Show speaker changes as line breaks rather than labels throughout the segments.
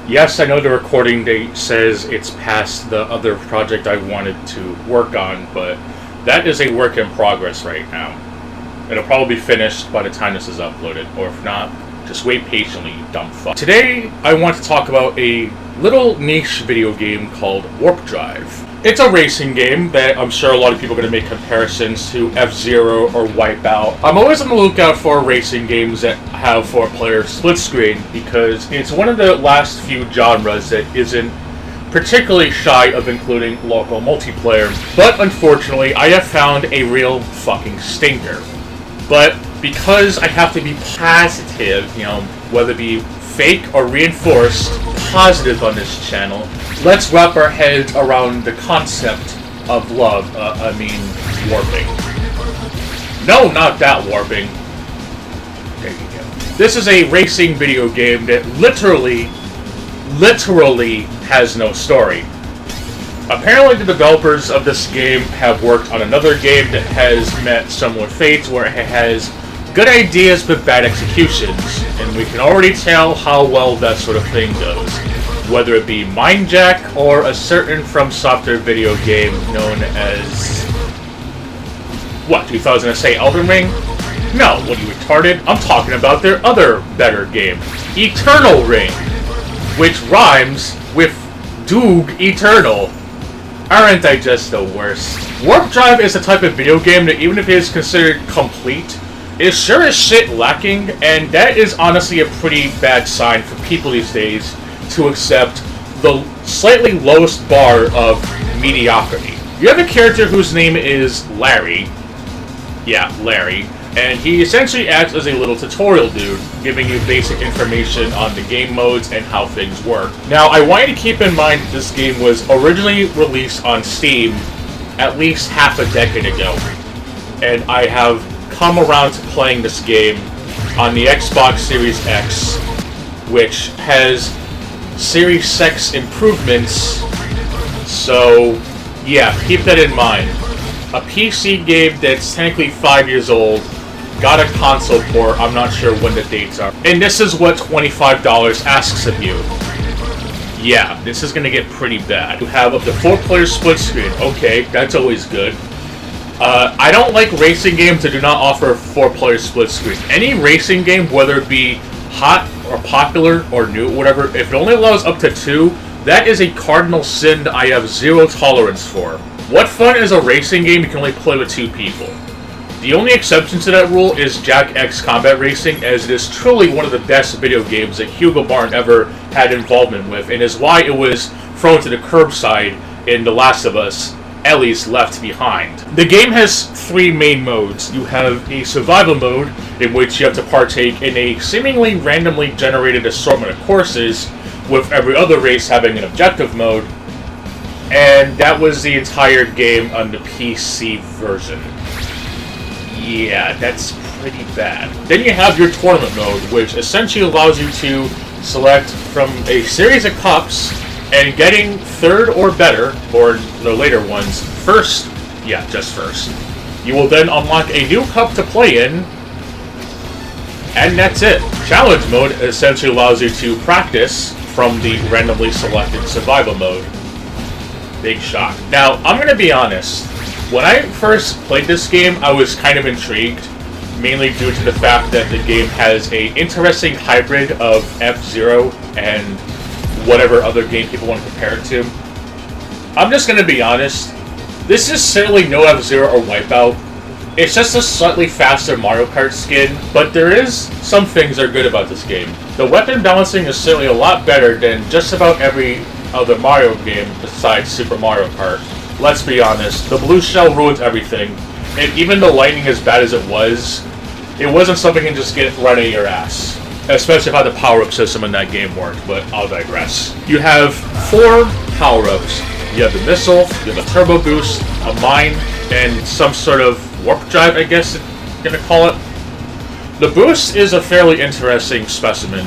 Yes, I know the recording date says it's past the other project I wanted to work on, but that is a work in progress right now. It'll probably be finished by the time this is uploaded, or if not, just wait patiently, you dumb fuck. Today, I want to talk about a little niche video game called Warp Drive. It's a racing game that I'm sure a lot of people are going to make comparisons to F-Zero or Wipeout. I'm always on the lookout for racing games that have 4-player split screen because it's one of the last few genres that isn't particularly shy of including local multiplayer. But unfortunately, I have found a real fucking stinker. But because I have to be positive, whether it be fake or reinforced, positive on this channel, let's wrap our heads around the concept of love. Warping. No, not that warping. There you go. This is a racing video game that literally has no story. Apparently the developers of this game have worked on another game that has met similar fates where it has good ideas but bad executions, and we can already tell how well that sort of thing goes. Whether it be Mindjack or a certain From Software video game known as... What, 2000 say Elden Ring? No, what are you retarded? I'm talking about their other better game, Eternal Ring, which rhymes with Doog Eternal. Aren't I just the worst? Warp Drive is a type of video game that even if it is considered complete, is sure as shit lacking, and that is honestly a pretty bad sign for people these days to accept the slightly lowest bar of mediocrity. You have a character whose name is Larry. Yeah, Larry. And he essentially acts as a little tutorial dude, giving you basic information on the game modes and how things work. Now, I want you to keep in mind that this game was originally released on Steam at least half a decade ago. And I have come around to playing this game on the Xbox Series X, which has Series X improvements, so yeah, keep that in mind. A PC game that's technically 5 years old, got a console port, I'm not sure when the dates are, and this is what $25 asks of you. Yeah, this is gonna get pretty bad. You have up to 4-player split screen, okay, that's always good. I don't like racing games that do not offer 4-player split screen. Any racing game, whether it be hot or popular or new, whatever, if it only allows up to 2, that is a cardinal sin that I have zero tolerance for. What fun is a racing game you can only play with 2 people? The only exception to that rule is Jack X Combat Racing, as it is truly one of the best video games that Hugo Barn ever had involvement with, and is why it was thrown to the curbside in The Last of Us, Ellie's Left Behind. The game has 3 main modes. You have a survival mode, in which you have to partake in a seemingly randomly generated assortment of courses, with every other race having an objective mode, and that was the entire game on the PC version. Yeah, that's pretty bad. Then you have your tournament mode, which essentially allows you to select from a series of cups, and getting 3rd or better, or the later ones, first, yeah, just first. You will then unlock a new cup to play in, and that's it. Challenge mode essentially allows you to practice from the randomly selected survival mode. Big shock. Now, I'm gonna be honest. When I first played this game, I was kind of intrigued, mainly due to the fact that the game has a interesting hybrid of F-Zero and whatever other game people want to compare it to. I'm just gonna be honest. This is certainly no F-Zero or Wipeout. It's just a slightly faster Mario Kart skin, but there is some things that are good about this game. The weapon balancing is certainly a lot better than just about every other Mario game besides Super Mario Kart. Let's be honest, the blue shell ruins everything, and even the lightning as bad as it wasn't something you can just get right out of your ass. Especially if how the power-up system in that game worked, but I'll digress. You have 4 power-ups. You have the missile, you have a turbo boost, a mine, and some sort of warp drive, I guess you're gonna call it. The boost is a fairly interesting specimen.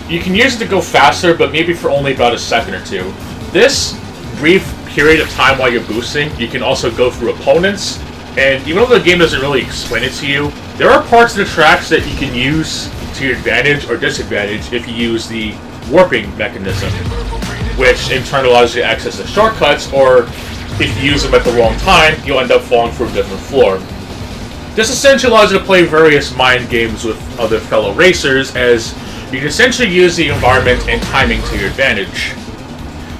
You can use it to go faster, but maybe for only about a second or 2. This brief period of time while you're boosting, you can also go through opponents, and even though the game doesn't really explain it to you, there are parts of the tracks that you can use to your advantage or disadvantage if you use the warping mechanism, which in turn allows you to access the shortcuts, or if you use them at the wrong time, you'll end up falling through a different floor. This essentially allows you to play various mind games with other fellow racers, as you can essentially use the environment and timing to your advantage.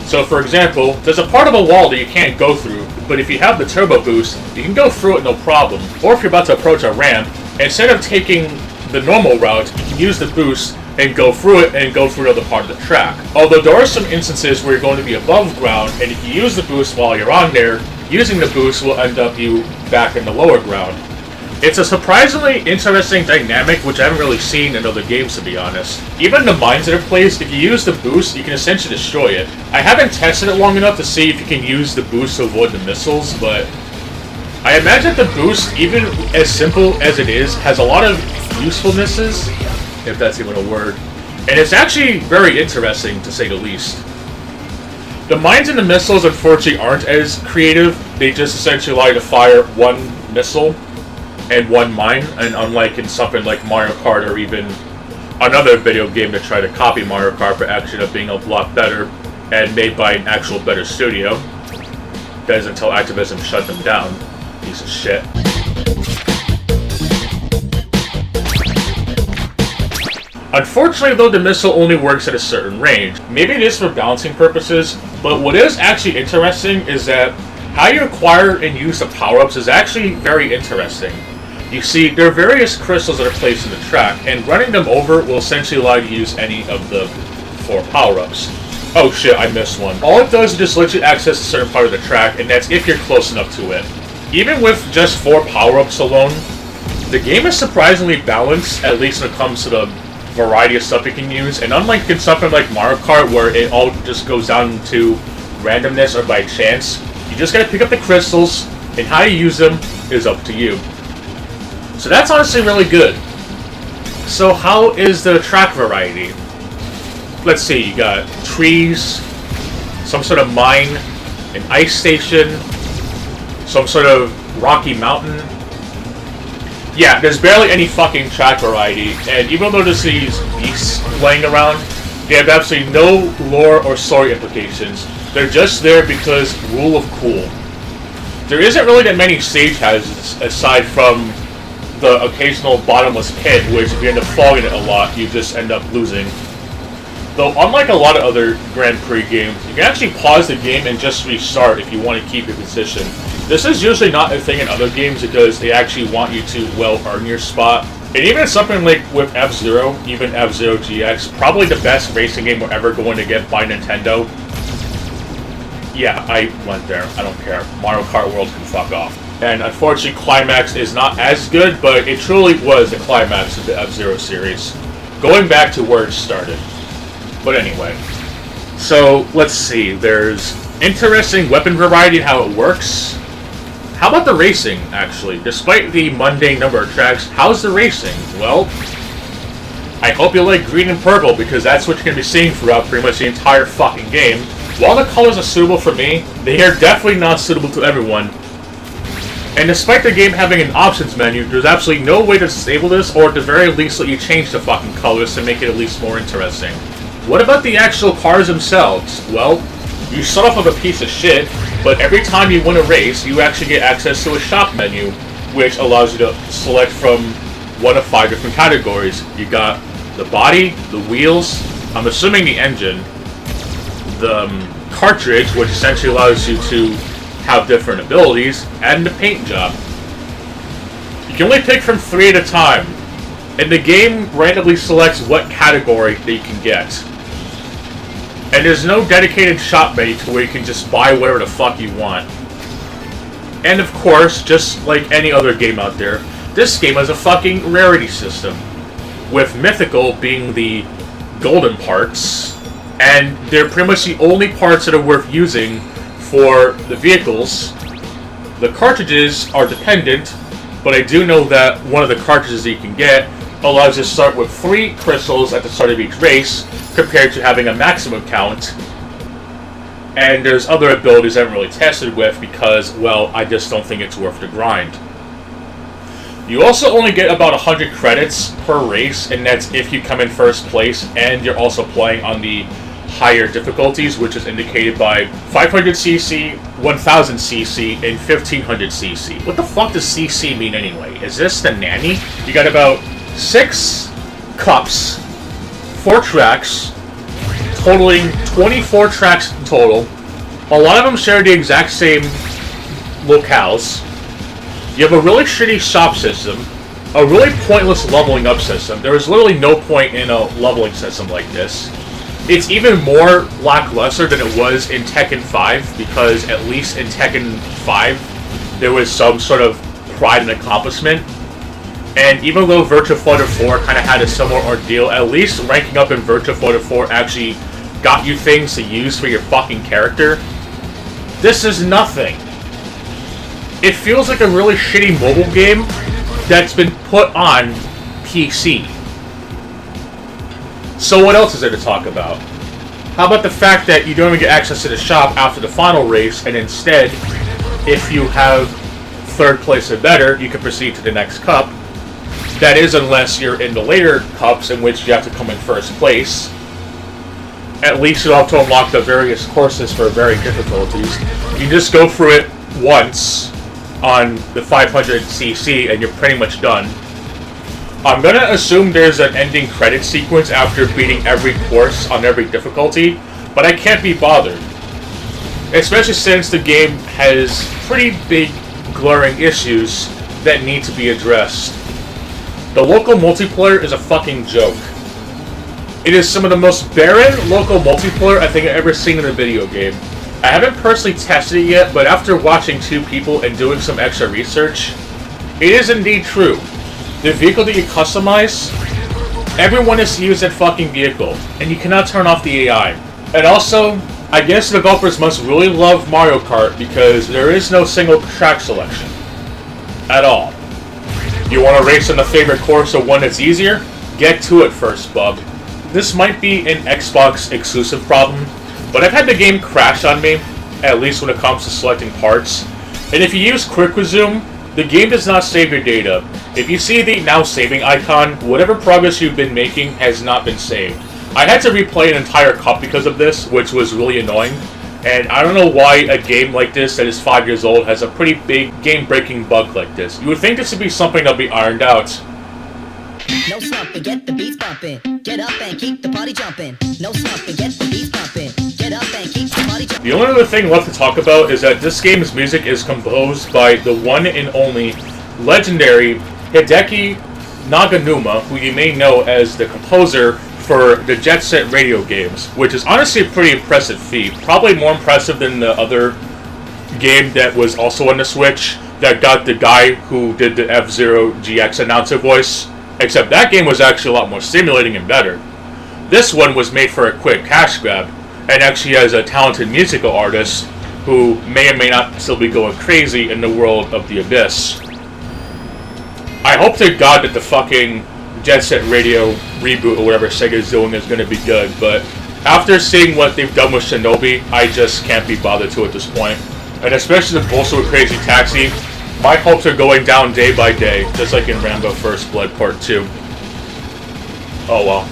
So for example, there's a part of a wall that you can't go through, but if you have the turbo boost, you can go through it no problem. Or if you're about to approach a ramp, instead of taking the normal route, you can use the boost and go through it and go through another part of the track. Although there are some instances where you're going to be above ground, and if you use the boost while you're on there, using the boost will end up you back in the lower ground. It's a surprisingly interesting dynamic which I haven't really seen in other games, to be honest. Even the mines that are placed, if you use the boost, you can essentially destroy it. I haven't tested it long enough to see if you can use the boost to avoid the missiles, but I imagine the boost, even as simple as it is, has a lot of usefulnesses, if that's even a word. And it's actually very interesting, to say the least. The mines and the missiles, unfortunately, aren't as creative. They just essentially allow you to fire one missile and one mine, and unlike in something like Mario Kart or even another video game that tried to copy Mario Kart but actually ended up being a lot better and made by an actual better studio. That is until Activision shut them down. Piece of shit. Unfortunately though, the missile only works at a certain range. Maybe it is for balancing purposes, but what is actually interesting is that how you acquire and use the power-ups is actually very interesting. You see, there are various crystals that are placed in the track, and running them over will essentially allow you to use any of the 4 power-ups. Oh shit, I missed one. All it does is just let you access a certain part of the track, and that's if you're close enough to it. Even with just 4 power-ups alone, the game is surprisingly balanced, at least when it comes to the variety of stuff you can use, and unlike in something like Mario Kart where it all just goes down to randomness or by chance, you just gotta pick up the crystals, and how you use them is up to you. So that's honestly really good. So how is the track variety? Let's see, you got trees, some sort of mine, an ice station, some sort of rocky mountain. Yeah, there's barely any fucking track variety, and even though there's these beasts laying around, they have absolutely no lore or story implications. They're just there because rule of cool. There isn't really that many stage hazards aside from the occasional bottomless pit, which if you end up falling in it a lot, you just end up losing. Though unlike a lot of other Grand Prix games, you can actually pause the game and just restart if you want to keep your position. This is usually not a thing in other games because they actually want you to well earn your spot. And even something like with F-Zero, even F-Zero GX, probably the best racing game we're ever going to get by Nintendo. Yeah, I went there. I don't care. Mario Kart World can fuck off. And unfortunately, Climax is not as good, but it truly was the climax of the F-Zero series. Going back to where it started. But anyway. So, let's see. There's interesting weapon variety and how it works. How about the racing, actually? Despite the mundane number of tracks, how's the racing? Well, I hope you like green and purple, because that's what you're going to be seeing throughout pretty much the entire fucking game. While the colors are suitable for me, they are definitely not suitable to everyone. And despite the game having an options menu, there's absolutely no way to disable this, or at the very least let you change the fucking colors to make it at least more interesting. What about the actual cars themselves? Well, you start off with a piece of shit, but every time you win a race, you actually get access to a shop menu, which allows you to select from one of 5 different categories. You got the body, the wheels, I'm assuming the engine, the cartridge, which essentially allows you to have different abilities, and the paint job. You can only pick from 3 at a time, and the game randomly selects what category that you can get. And there's no dedicated shop menu to where you can just buy whatever the fuck you want. And of course, just like any other game out there, this game has a fucking rarity system, with mythical being the golden parts, and they're pretty much the only parts that are worth using for the vehicles. The cartridges are dependent, but I do know that one of the cartridges that you can get allows you to start with 3 crystals at the start of each race, compared to having a maximum count. And there's other abilities I haven't really tested with because, well, I just don't think it's worth the grind. You also only get about 100 credits per race, and that's if you come in first place, and you're also playing on the higher difficulties, which is indicated by 500cc, 1000cc, and 1500cc. What the fuck does CC mean anyway? Is this the nanny? You got about 6 cups, 4 tracks, totaling 24 tracks in total. A lot of them share the exact same locales. You have a really shitty shop system, a really pointless leveling up system. There is literally no point in a leveling system like this. It's even more lackluster than it was in Tekken 5, because at least in Tekken 5, there was some sort of pride and accomplishment. And even though Virtua Fighter 4 kind of had a similar ordeal, at least ranking up in Virtua Fighter 4 actually got you things to use for your fucking character. This is nothing. It feels like a really shitty mobile game that's been put on PC. So what else is there to talk about? How about the fact that you don't even get access to the shop after the final race, and instead, if you have third place or better, you can proceed to the next cup. That is, unless you're in the later cups, in which you have to come in first place. At least you'll have to unlock the various courses for varying difficulties. You just go through it once on the 500cc, and you're pretty much done. I'm gonna assume there's an ending credit sequence after beating every course on every difficulty, but I can't be bothered. Especially since the game has pretty big, glaring issues that need to be addressed. The local multiplayer is a fucking joke. It is some of the most barren local multiplayer I think I've ever seen in a video game. I haven't personally tested it yet, but after watching 2 people and doing some extra research, it is indeed true. The vehicle that you customize, everyone is to use that fucking vehicle, and you cannot turn off the AI. And also, I guess developers must really love Mario Kart because there is no single track selection. At all. You want to race on a favorite course or one that's easier? Get to it first, bub. This might be an Xbox exclusive problem, but I've had the game crash on me, at least when it comes to selecting parts. And if you use Quick Resume, the game does not save your data. If you see the now saving icon, whatever progress you've been making has not been saved. I had to replay an entire cup because of this, which was really annoying. And I don't know why a game like this that is 5 years old has a pretty big game-breaking bug like this. You would think this would be something that'll be ironed out.
No slumping, get the beats bumping. Get up and keep the party jumping. No slumping, get the beats bumping. Get up and keep the party jumping.
The only other thing left to talk about is that this game's music is composed by the one and only legendary Hideki Naganuma, who you may know as the composer for the Jet Set radio games, which is honestly a pretty impressive feat. Probably more impressive than the other game that was also on the Switch that got the guy who did the F-Zero GX announcer voice. Except that game was actually a lot more stimulating and better. This one was made for a quick cash grab, and actually has a talented musical artist who may or may not still be going crazy in the world of the Abyss. I hope to God that the fucking Jet Set Radio reboot or whatever Sega is doing is going to be good, but after seeing what they've done with Shinobi, I just can't be bothered to at this point. And especially the bullshit with Crazy Taxi, my hopes are going down day by day, just like in Rambo First Blood Part 2. Oh well.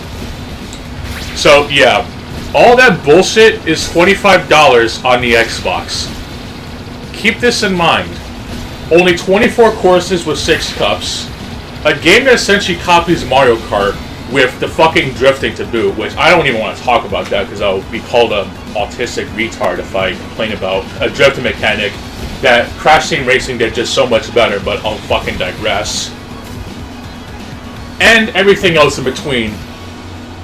So yeah, all that bullshit is $25 on the Xbox. Keep this in mind. Only 24 courses with 6 cups. A game that essentially copies Mario Kart with the fucking drifting to boot, which I don't even want to talk about that because I'll be called an autistic retard if I complain about a drifting mechanic that Crash Team Racing did just so much better, but I'll fucking digress. And everything else in between.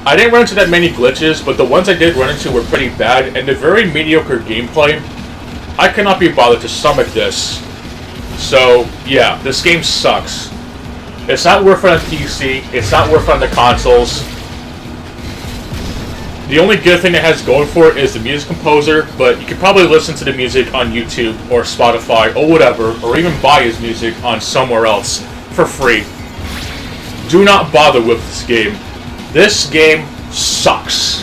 I didn't run into that many glitches, but the ones I did run into were pretty bad, and the very mediocre gameplay, I cannot be bothered to stomach this. So, yeah, this game sucks. It's not worth it on PC, it's not worth it on the consoles. The only good thing it has going for it is the music composer, but you can probably listen to the music on YouTube or Spotify or whatever, or even buy his music on somewhere else for free. Do not bother with this game. This game sucks.